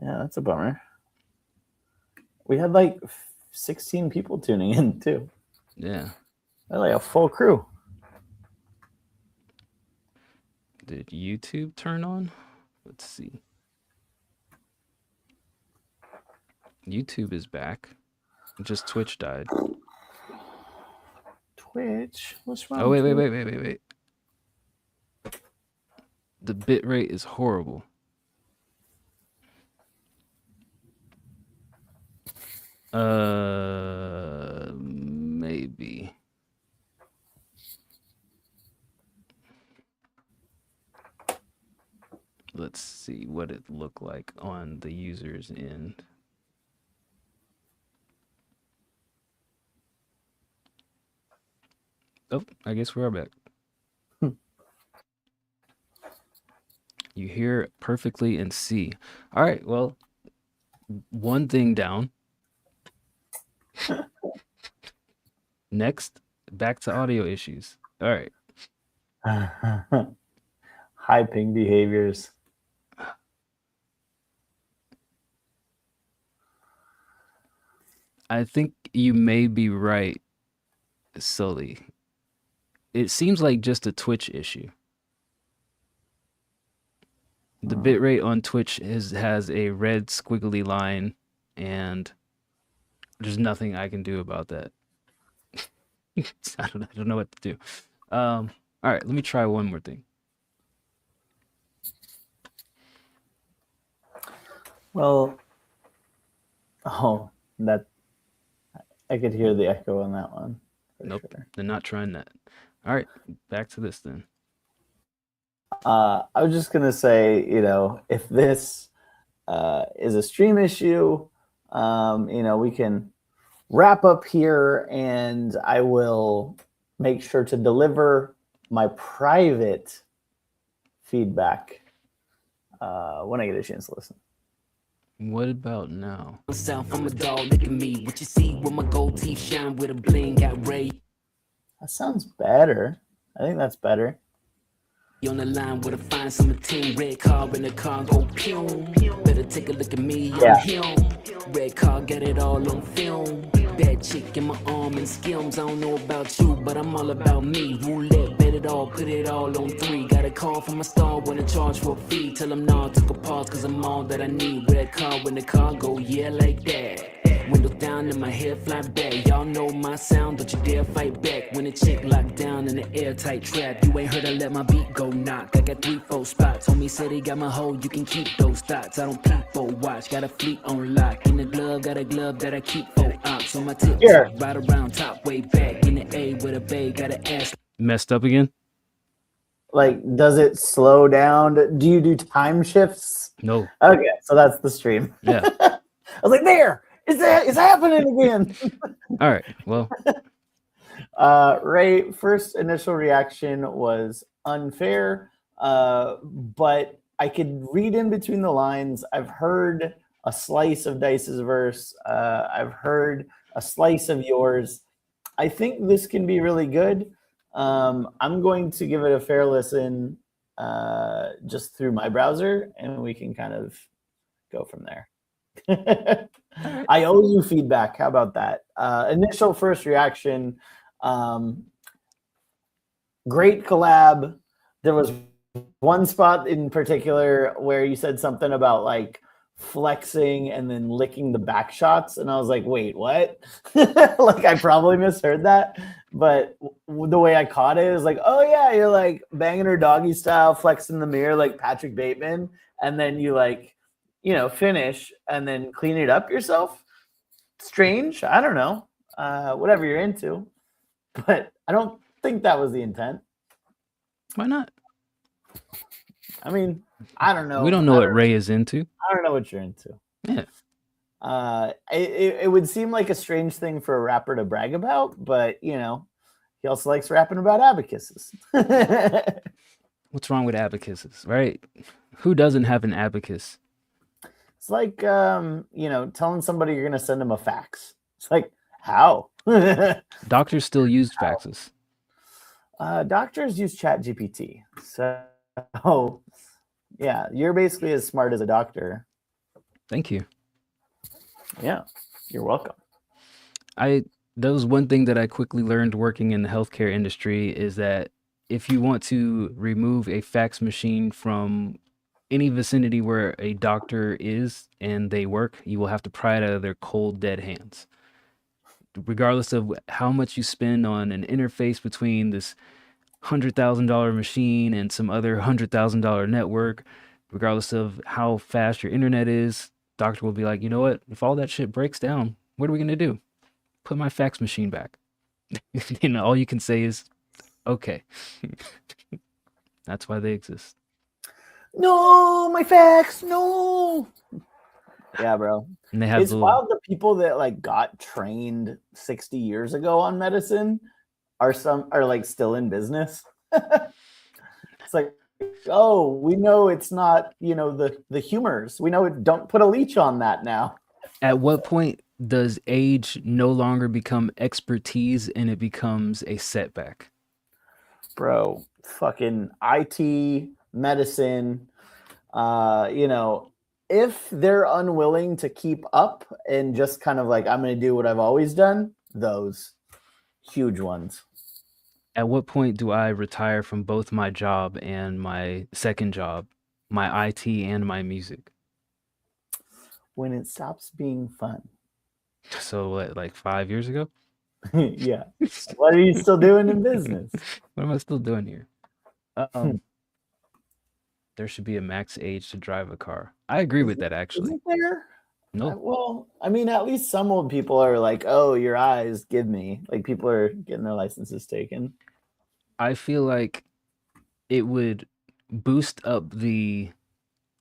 Yeah, that's a bummer. We had like 16 people tuning in too. Yeah. They're like a full crew. Did YouTube turn on? Let's see. YouTube is back. Just Twitch died. Twitch? What's wrong? Oh, wait. The bit rate is horrible. Maybe. Let's see what it looked like on the user's end. Oh, I guess we are back. You hear it perfectly and see. All right, well, one thing down. Next, back to audio issues. All right. High ping behaviors. I think you may be right, Sully. It seems like just a Twitch issue. The bitrate on Twitch has a red squiggly line, and there's nothing I can do about that. I don't know what to do. All right, let me try one more thing. Well, that I could hear the echo on that one. Nope, sure. They're not trying that. All right, back to this then. I was just gonna say, if this is a stream issue, we can wrap up here, and I will make sure to deliver my private feedback when I get a chance to listen. What about now? Myself, I'm a dog, look at me. What you see with my gold teeth shine with a bling, got Ray. That sounds better. I think that's better. On the line with a fine summer team, red car in the car, go pew. Better take a look at me, I'm him. Red car, got it all on film. Bad chick in my arm and skills. I don't know about you, but I'm all about me. Roulette, bet it all, put it all on 3. Got a call from my star, wanna charge for a fee. Tell them nah, took a pause, cause I'm all that I need. Red car when the car go, yeah, like that. Windows down and my head fly back. Y'all know my sound, don't you dare fight back. When a chick locked down in an airtight trap, you ain't heard I let my beat go knock. I got 3-4 spots. Homie said he got my hoe, you can keep those thoughts. I don't peep for watch, got a fleet on lock. In the glove, got a glove that I keep for ops. On my tip, right around top, way back. In the A with a bay, got an ass. Messed up again? Like, does it slow down? Do you do time shifts? No. Okay, so that's the stream. Yeah. I was like, there. It's happening again. All right. Well, Ray, first initial reaction was unfair, but I could read in between the lines. I've heard a slice of Dice's verse. I've heard a slice of yours. I think this can be really good. I'm going to give it a fair listen just through my browser, and we can kind of go from there. I owe you feedback. How about that? Initial first reaction. Great collab. There was one spot in particular where you said something about like flexing and then licking the back shots, and I was like, wait, what? Like, I probably misheard that, but the way I caught it is like, oh yeah, you're like banging her doggy style, flexing the mirror like Patrick Bateman, and then you like, finish and then clean it up yourself. Strange. I don't know. Whatever you're into. But I don't think that was the intent. Why not? I mean, I don't know. We don't know what Ray is into. I don't know what you're into. Yeah. It would seem like a strange thing for a rapper to brag about, but, he also likes rapping about abacuses. What's wrong with abacuses, right? Who doesn't have an abacus? It's like, telling somebody you're going to send them a fax. It's like, how? Doctors still use faxes. Doctors use ChatGPT. So, yeah, you're basically as smart as a doctor. Thank you. Yeah, you're welcome. That was one thing that I quickly learned working in the healthcare industry is that if you want to remove a fax machine from any vicinity where a doctor is and they work, you will have to pry it out of their cold, dead hands. Regardless of how much you spend on an interface between this $100,000 machine and some other $100,000 network, regardless of how fast your internet is, doctor will be like, you know what? If all that shit breaks down, what are we gonna do? Put my fax machine back. All you can say is, okay. That's why they exist. No, my fax, no. Yeah, bro. And they have It's the wild the people that like got trained 60 years ago on medicine are like still in business. It's like, oh, we know it's not, the humors. We know it, don't put a leech on that now. At what point does age no longer become expertise and it becomes a setback? Bro, fucking IT, medicine, if they're unwilling to keep up and just kind of like, I'm going to do what I've always done, those huge ones. At what point do I retire from both my job and my second job, my IT and my music? When it stops being fun. So what, like 5 years ago? Yeah. What are you still doing in business? What am I still doing here? There should be a max age to drive a car. I agree with that, actually. Isn't there? No. Well, I mean, at least some old people are like, oh, your eyes, give me. Like, people are getting their licenses taken. I feel like it would boost up the,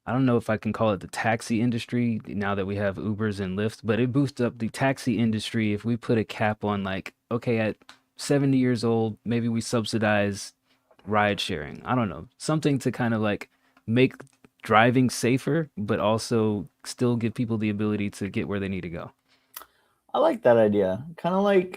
I don't know if I can call it the taxi industry now that we have Ubers and Lyft, but it boosts up the taxi industry if we put a cap on like, okay, at 70 years old, maybe we subsidize ride sharing. I don't know. Something to kind of like make driving safer, but also still give people the ability to get where they need to go. I like that idea. Kind of like,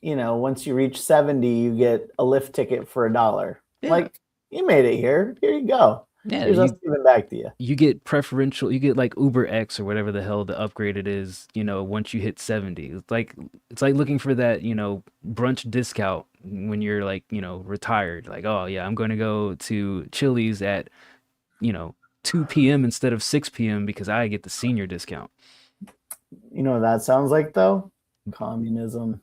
once you reach 70, you get a Lyft ticket for $1. Yeah. Like, you made it here. Here you go. Yeah, Here's us giving back to you. You get preferential, you get like Uber X or whatever the hell the upgrade it is, once you hit 70. It's like looking for that, brunch discount when you're like, retired. Like, oh yeah, I'm going to go to Chili's at, 2 p.m. instead of 6 p.m. because I get the senior discount. You know what that sounds like, though? Communism.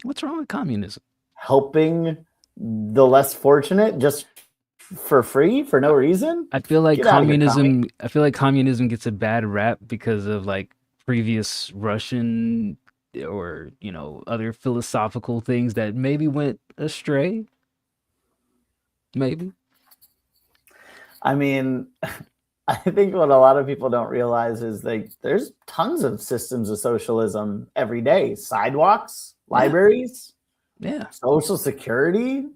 What's wrong with communism? Helping the less fortunate just for free for no reason. I feel like communism gets a bad rap because of like previous Russian or, other philosophical things that maybe went astray. Maybe. I mean, I think what a lot of people don't realize is like there's tons of systems of socialism every day. Sidewalks, libraries, Social Security.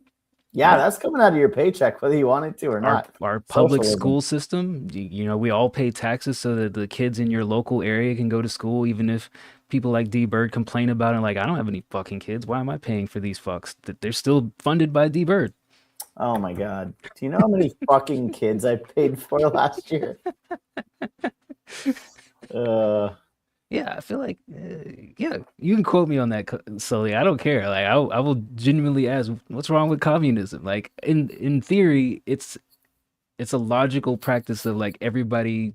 Yeah, that's coming out of your paycheck, whether you want it to or not. Our public school system, we all pay taxes so that the kids in your local area can go to school, even if people like D Bird complain about it. Like, I don't have any fucking kids. Why am I paying for these fucks? They're still funded by D Bird. Oh my God. Do you know how many fucking kids I paid for last year? Yeah, I feel like, you can quote me on that, Sully. I don't care. Like, I will genuinely ask, what's wrong with communism? Like, in theory, it's a logical practice of like everybody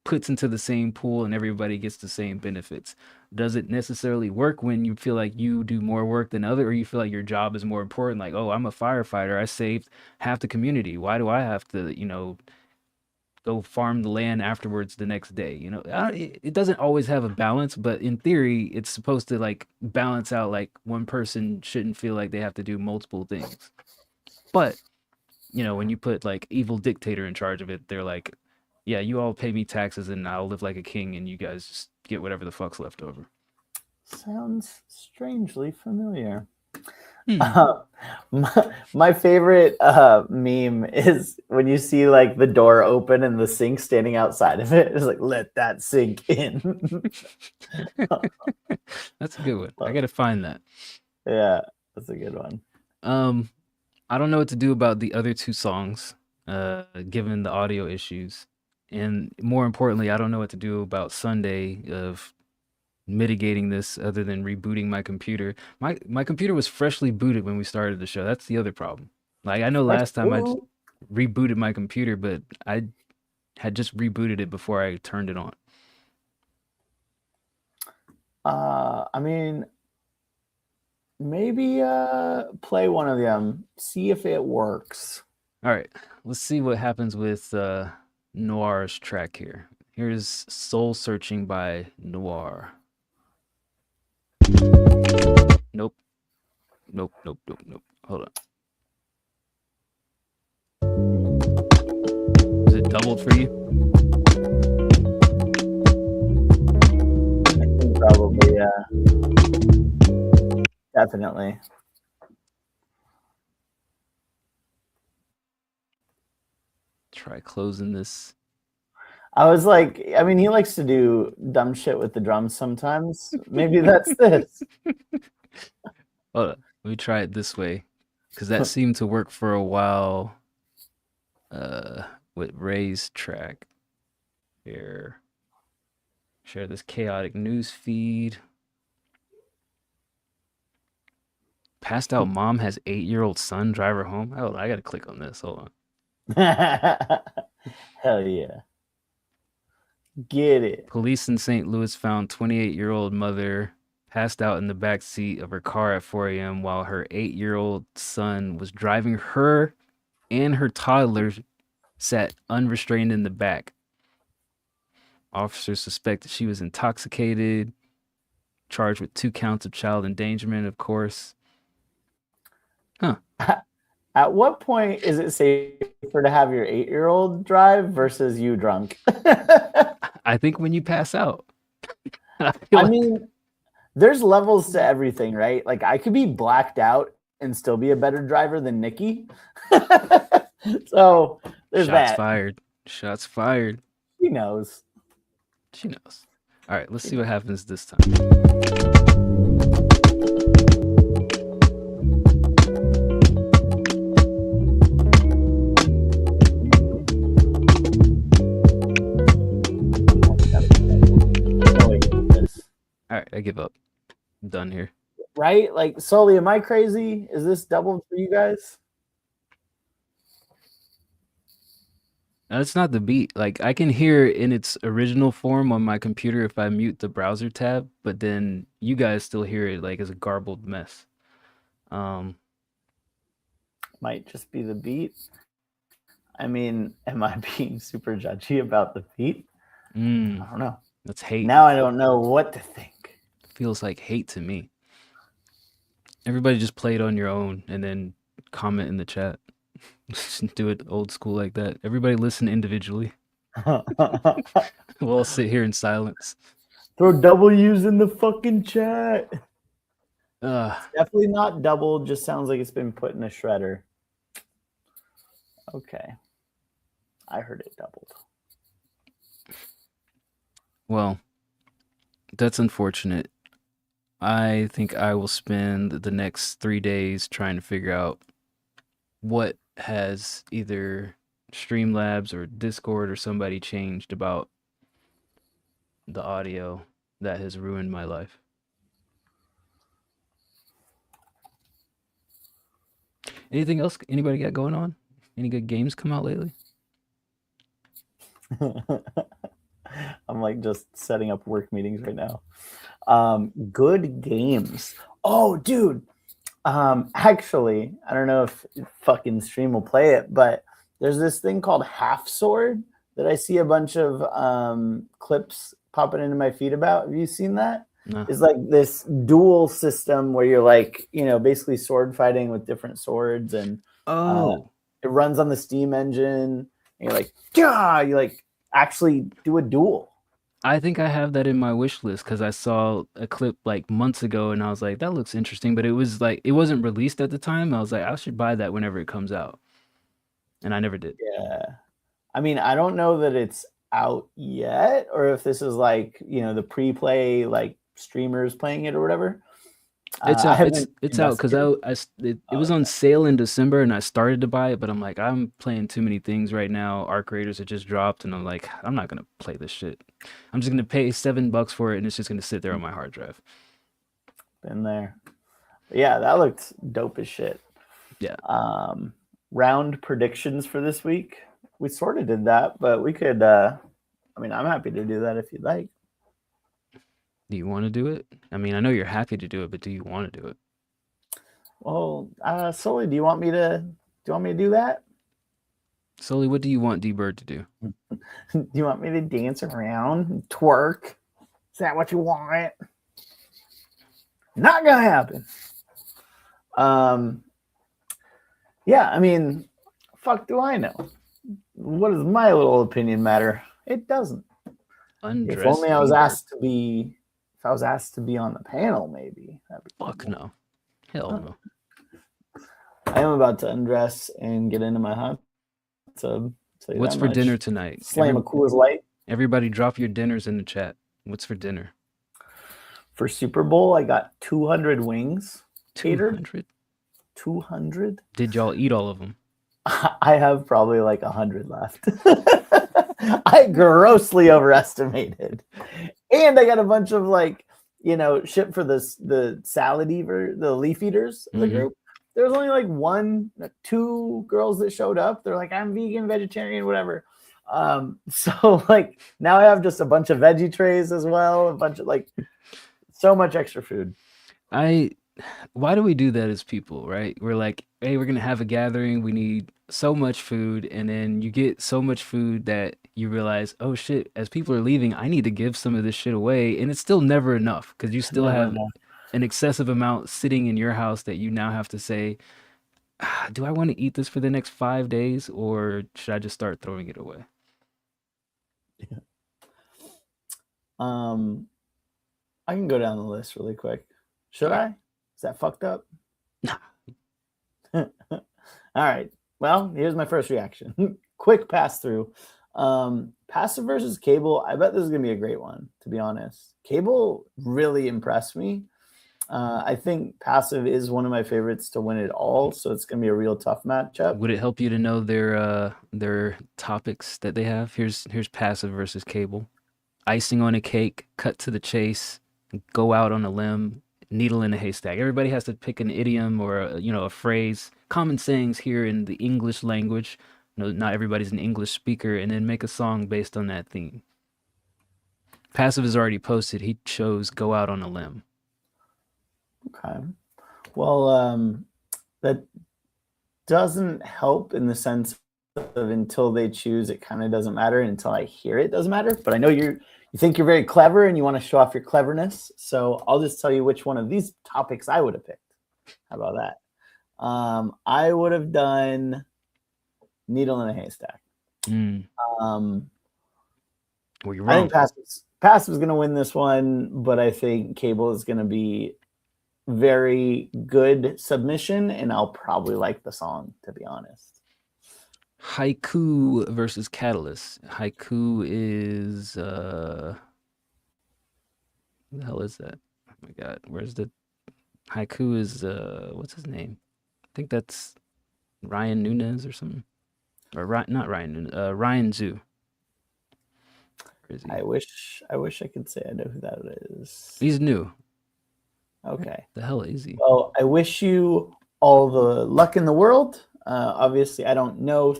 puts into the same pool and everybody gets the same benefits. Does it necessarily work when you feel like you do more work than other, or you feel like your job is more important? Like, oh, I'm a firefighter. I saved half the community. Why do I have to, go farm the land afterwards the next day? It doesn't always have a balance, but in theory, it's supposed to like balance out. Like one person shouldn't feel like they have to do multiple things. But, when you put like evil dictator in charge of it, they're like, yeah, you all pay me taxes and I'll live like a king and you guys just get whatever the fuck's left over. Sounds strangely familiar. My favorite meme is when you see like the door open and the sink standing outside of it. It's like, let that sink in. That's a good one. I gotta find that. Yeah, that's a good one. I don't know what to do about the other two songs, given the audio issues. And more importantly, I don't know what to do about Sunday of mitigating this other than rebooting my computer. My computer was freshly booted when we started the show. That's the other problem. Like I know That's last time cool. rebooted my computer, but I had just rebooted it before I turned it on. I mean, maybe play one of them, see if it works. All right, let's see what happens with Noir's track here. Here's Soul Searching by Noir. Nope. Nope. Hold on. Is it doubled for you? I think probably, yeah. Definitely. Try closing this. I was like, I mean, he likes to do dumb shit with the drums sometimes. Maybe that's this. Hold on. Let me try it this way. Because that seemed to work for a while with Ray's track. Here. Share this chaotic news feed. Passed out mom has 8-year-old son, drive her home. Oh, I gotta click on this. Hold on. Hell yeah. Get it. Police in St. Louis found 28-year-old mother passed out in the back seat of her car at 4 a.m. while her 8-year-old son was driving her, and her toddler sat unrestrained in the back. Officers suspect that she was intoxicated, charged with 2 counts of child endangerment, of course. Huh. At what point is it safer to have your 8-year-old drive versus you drunk? I think when you pass out. I mean, there's levels to everything, right? Like I could be blacked out and still be a better driver than Nikki. So there's Shots that. fired. Shots fired. She knows. She knows. All right, let's see what happens this time. All right, I give up. I'm done here. Right? Like, Sully, am I crazy? Is this doubled for you guys? No, it's not the beat. Like I can hear it in its original form on my computer if I mute the browser tab, but then you guys still hear it like as a garbled mess. Might just be the beat. I mean, am I being super judgy about the beat? I don't know. That's hate. Now I don't know what to think. Feels like hate to me. Everybody just play it on your own and then comment in the chat. Just do it old school like that. Everybody listen individually. We'll all sit here in silence. Throw W's in the fucking chat. Definitely not doubled. Just sounds like it's been put in a shredder. Okay. I heard it doubled. Well, that's unfortunate. I think I will spend the next 3 days trying to figure out what has either Streamlabs or Discord or somebody changed about the audio that has ruined my life. Anything else anybody got going on? Any good games come out lately? I'm like just setting up work meetings right now. Good games. Oh, dude. Actually, I don't know if fucking Stream will play it, but there's this thing called Half Sword that I see a bunch of clips popping into my feed about. Have you seen that? No. It's like this dual system where you're like, basically sword fighting with different swords, and it runs on the Steam engine. And you're like, yeah, you like actually do a duel. I think I have that in my wish list because I saw a clip like months ago and I was like, that looks interesting, but it was like it wasn't released at the time. I was like, I should buy that whenever it comes out. And I never did. Yeah. I mean, I don't know that it's out yet or if this is like, the pre-play like streamers playing it or whatever. It's I out. haven't It's out because it was on sale in December and I started to buy it, but I'm like, I'm playing too many things right now. Arc Raiders had just dropped, and I'm like, I'm not gonna play this shit. I'm just gonna pay $7 for it, and it's just gonna sit there on my hard drive. Been there. Yeah, that looked dope as shit. Yeah. Round predictions for this week. We sort of did that, but we could. I mean, I'm happy to do that if you'd like. Do you want to do it? I mean, I know you're happy to do it, but do you want to do it? Well, Sully, do you want me to do that? Sully, what do you want D-Bird to do? Do you want me to dance around and twerk? Is that what you want? Not gonna happen. Yeah, I mean, fuck do I know? What does my little opinion matter? It doesn't. If only I was asked to be on the panel, maybe. That'd be Fuck cool. no. Hell no. I am about to undress and get into my hot tub. What's for dinner tonight? Slam a Coors Light. Everybody drop your dinners in the chat. What's for dinner? For Super Bowl, I got 200 wings. 200? 200? Did y'all eat all of them? I have probably like 100 left. I grossly overestimated. And I got a bunch of shit for the salad eater, the leaf eaters of the group. There was only two girls that showed up. They're like, I'm vegan, vegetarian, whatever. So now I have just a bunch of veggie trays as well. A bunch of so much extra food. Why do we do that as people, right? We're like, hey, we're going to have a gathering. We need so much food. And then you get so much food that you realize, oh shit, as people are leaving, I need to give some of this shit away. And it's still never enough because you still have an excessive amount sitting in your house that you now have to say, do I want to eat this for the next 5 days or should I just start throwing it away? Yeah. I can go down the list really quick. Should I? Is that fucked up? All right. Well, here's my first reaction. Quick pass through. Passive versus Cable. I bet this is going to be a great one, to be honest. Cable really impressed me. I think Passive is one of my favorites to win it all, so it's going to be a real tough matchup. Would it help you to know their topics that they have? Here's Passive versus Cable. Icing on a cake, cut to the chase, go out on a limb, needle in a haystack. Everybody has to pick an idiom or a phrase, common sayings here in the English language. Not everybody's an English speaker, and then make a song based on that theme. Passive is already posted. He chose go out on a limb. Okay. Well, that doesn't help in the sense of until they choose, it kind of doesn't matter. And until I hear it doesn't matter. But I know you think you're very clever and you want to show off your cleverness. So I'll just tell you which one of these topics I would have picked. How about that? I would have done needle in a haystack. Well, you're wrong. I think Passive is going to win this one, but I think Cable is going to be very good submission, and I'll probably like the song, to be honest. Haiku versus Catalyst. Haiku is who the hell is that? Oh my god, where's the Haiku is what's his name? I think that's Ryan Nunez or something. Or not Ryan Nunez, Ryan Zhu. Where is he? I wish I could say I know who that is. He's new. Okay. The hell is he? Well, I wish you all the luck in the world. Obviously, I don't know,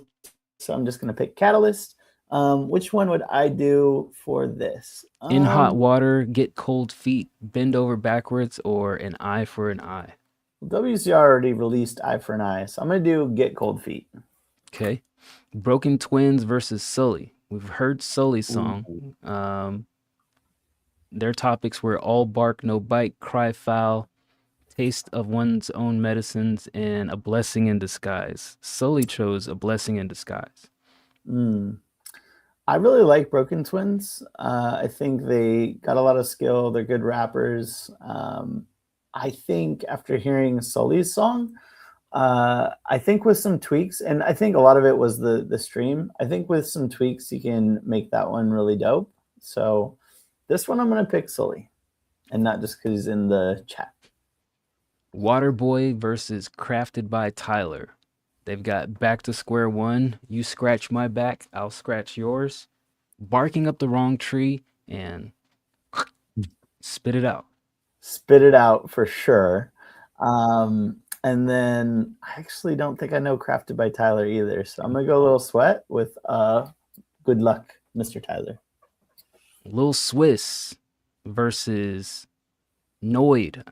so I'm just going to pick Catalyst. Which one would I do for this? In hot water, get cold feet, bend over backwards, or an eye for an eye. WCR already released Eye for an Eye, so I'm going to do Get Cold Feet. Okay. Broken Twins versus Sully. We've heard Sully's song. Their topics were all bark, no bite, cry foul, taste of one's own medicines, and a blessing in disguise. Sully chose a blessing in disguise. I really like Broken Twins. I think they got a lot of skill. They're good rappers. I think after hearing Sully's song, I think with some tweaks, and I think a lot of it was the stream. I think with some tweaks, you can make that one really dope. So this one I'm going to pick Sully, and not just because he's in the chat. Waterboy versus Crafted by Tyler. They've got Back to Square One, You Scratch My Back, I'll Scratch Yours, Barking Up the Wrong Tree, and Spit It Out. Spit It Out for sure. And then I actually don't think I know Crafted by Tyler either. So I'm going to go a little sweat with Good Luck, Mr. Tyler. Lil Swiss versus Noid.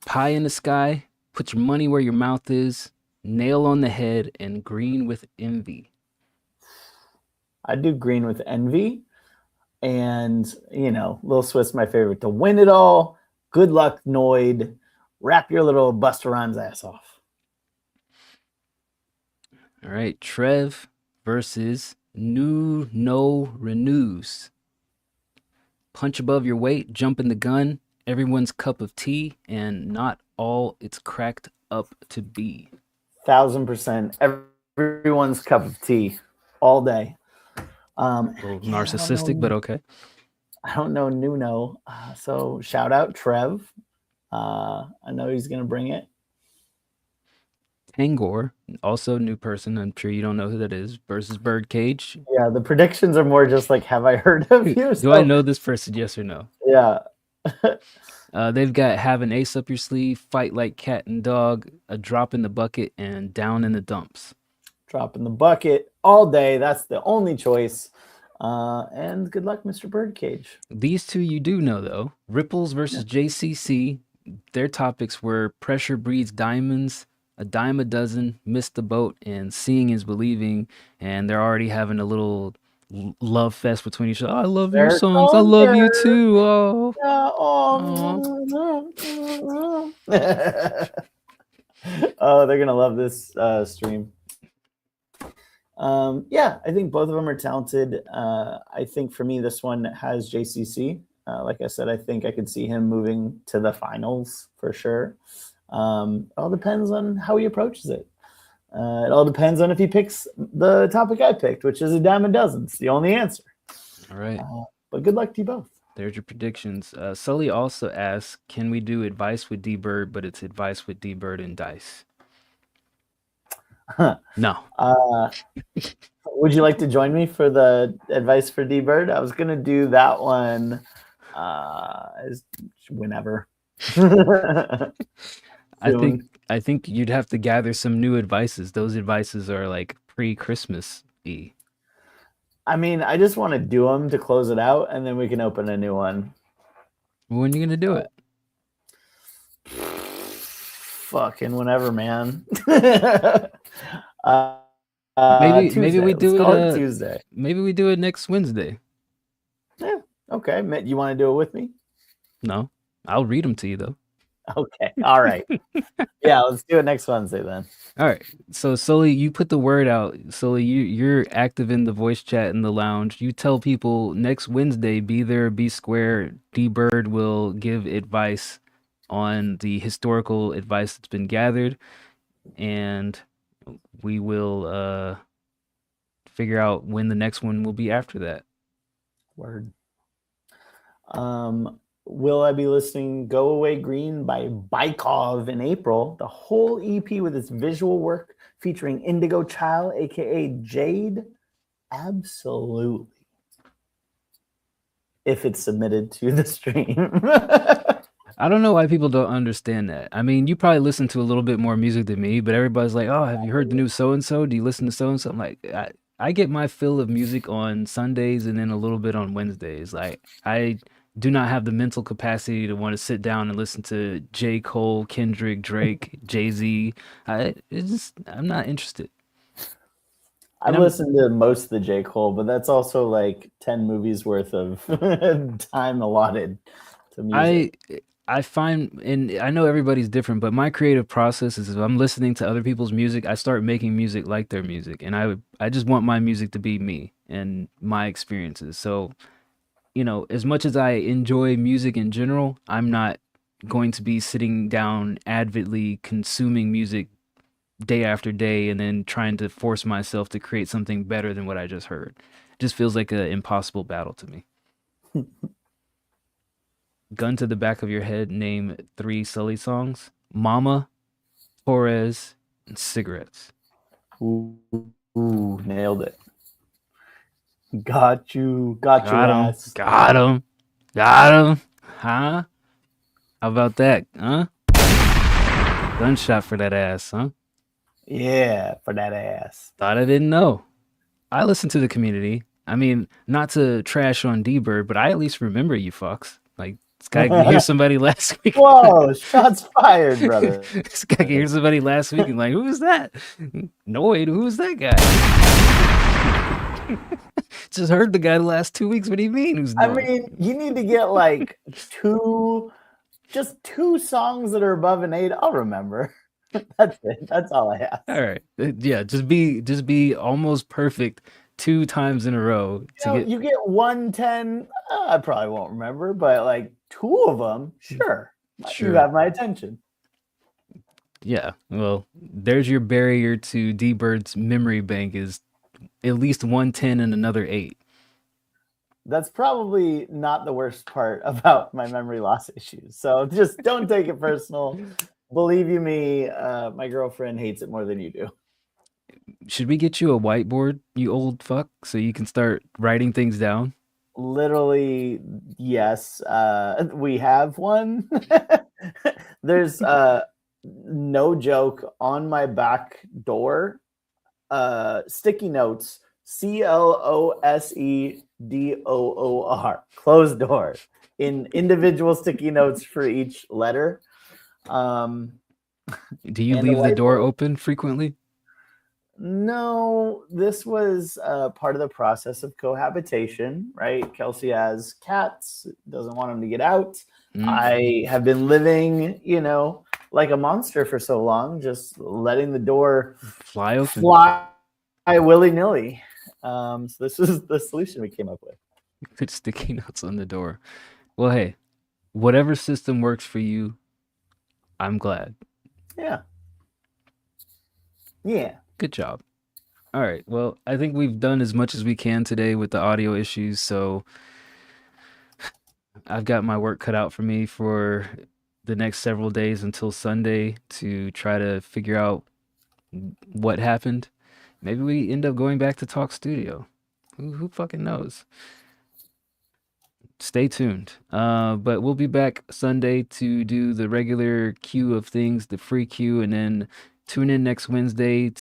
Pie in the Sky, Put Your Money Where Your Mouth Is, Nail on the Head, and Green with Envy. I do Green with Envy. And, Lil Swiss, my favorite to win it all. Good Luck, Noid. Wrap your little Busta Rhymes ass off. All right, Trev versus New No Renews. Punch Above Your Weight, Jumping the Gun, Everyone's Cup of Tea, and Not All It's Cracked Up to Be. 1000%. Everyone's Cup of Tea all day. A little narcissistic, but okay. I don't know Nuno. So shout out Trev. I know he's going to bring it. Tangor, also new person. I'm sure you don't know who that is. Versus Birdcage. Yeah, the predictions are more just like, have I heard of you? Do I know this person? Yes or no? Yeah. They've got Have an Ace Up Your Sleeve, Fight Like Cat and Dog, A Drop in the Bucket, and Down in the Dumps. Drop in the bucket all day. That's the only choice. And good luck, Mr. Birdcage. These two you do know, though. Ripples versus JCC. Their topics were Pressure Breeds Diamonds, A Dime a Dozen, Missed the Boat, and Seeing is Believing. And they're already having a little love fest between each other. Oh, I love your songs. I love you too. Oh. Oh, they're going to love this stream. Yeah, I think both of them are talented. I think for me, this one has JCC. Like I said, I think I could see him moving to the finals for sure. It all depends on how he approaches it. It all depends on if he picks the topic I picked, which is a dime a dozen. It's the only answer. All right. But good luck to you both. There's your predictions. Sully also asks, can we do advice with D-Bird, but it's advice with D-Bird and Dice? No. Would you like to join me for the advice for D-Bird? I was going to do that one whenever. I think you'd have to gather some new advices. Those advices are like pre-Christmas-y. I mean, I just want to do them to close it out, and then we can open a new one. When are you going to do it? Fucking whenever, man. Maybe we do it Tuesday. Maybe we do it next Wednesday. Yeah. Okay. You want to do it with me? No, I'll read them to you though. Okay. All right. Yeah, let's do it next Wednesday then. All right. So Sully, you put the word out. Sully, you're active in the voice chat in the lounge. You tell people next Wednesday, be there, be square. D-Bird will give advice on the historical advice that's been gathered, and we will figure out when the next one will be after that. Word. Will I be listening Go Away Green by Bykov in April? The whole EP with its visual work featuring Indigo Child, aka Jade? Absolutely. If it's submitted to the stream. I don't know why people don't understand that. I mean, you probably listen to a little bit more music than me, but everybody's like, oh, have you heard the new so-and-so? Do you listen to so-and-so? I'm like, I get my fill of music on Sundays and then a little bit on Wednesdays. Like, I do not have the mental capacity to want to sit down and listen to J. Cole, Kendrick, Drake, Jay-Z. I'm not interested. I've listened to most of the J. Cole, but that's also like 10 movies worth of time allotted to music. I find, and I know everybody's different, but my creative process is if I'm listening to other people's music, I start making music like their music. And I just want my music to be me and my experiences. So, as much as I enjoy music in general, I'm not going to be sitting down avidly consuming music day after day and then trying to force myself to create something better than what I just heard. It just feels like an impossible battle to me. gun to the back of your head, name 3 Sully songs. Mama, Torres, and Cigarettes. Ooh, nailed it. Got you ass. Got him. Huh? How about that, huh? Gunshot for that ass, huh? Yeah, for that ass. Thought I didn't know. I listen to the community. I mean, not to trash on D-Bird, but I at least remember you fucks. Like, this guy can hear somebody last week. Whoa, shots fired, brother. This guy can hear somebody last week and like, who was that? Noid, who was that guy? Just heard the guy the last 2 weeks. What do you mean? Who's I Noid? mean, you need to get like just two songs that are above an 8. I'll remember. That's it. That's all I have. All right. Yeah, just be almost perfect 2 times in a row to get You get 110. I probably won't remember, but like 2 of them, sure. Sure. You have my attention. Yeah. Well, there's your barrier to D-Bird's memory bank is at least 110 and another 8. That's probably not the worst part about my memory loss issues. So just don't take it personal. Believe you me, my girlfriend hates it more than you do. Should we get you a whiteboard, you old fuck, so you can start writing things down? Literally, yes. We have one. There's no joke on my back door. Sticky notes. CLOSEDOOR. Closed door. In individual sticky notes for each letter. Do you And leave the door whiteboard. open frequently? No, this was part of the process of cohabitation, right? Kelsey has cats, doesn't want them to get out. Mm. I have been living, like a monster for so long, just letting the door Fly open. fly willy-nilly. So this is the solution we came up with. Put sticky notes on the door. Well, hey, whatever system works for you, I'm glad. Yeah. Good job. All right. Well, I think we've done as much as we can today with the audio issues. So I've got my work cut out for me for the next several days until Sunday to try to figure out what happened. Maybe we end up going back to Talk Studio. Who fucking knows? Stay tuned. But we'll be back Sunday to do the regular queue of things, the free queue, and then tune in next Wednesday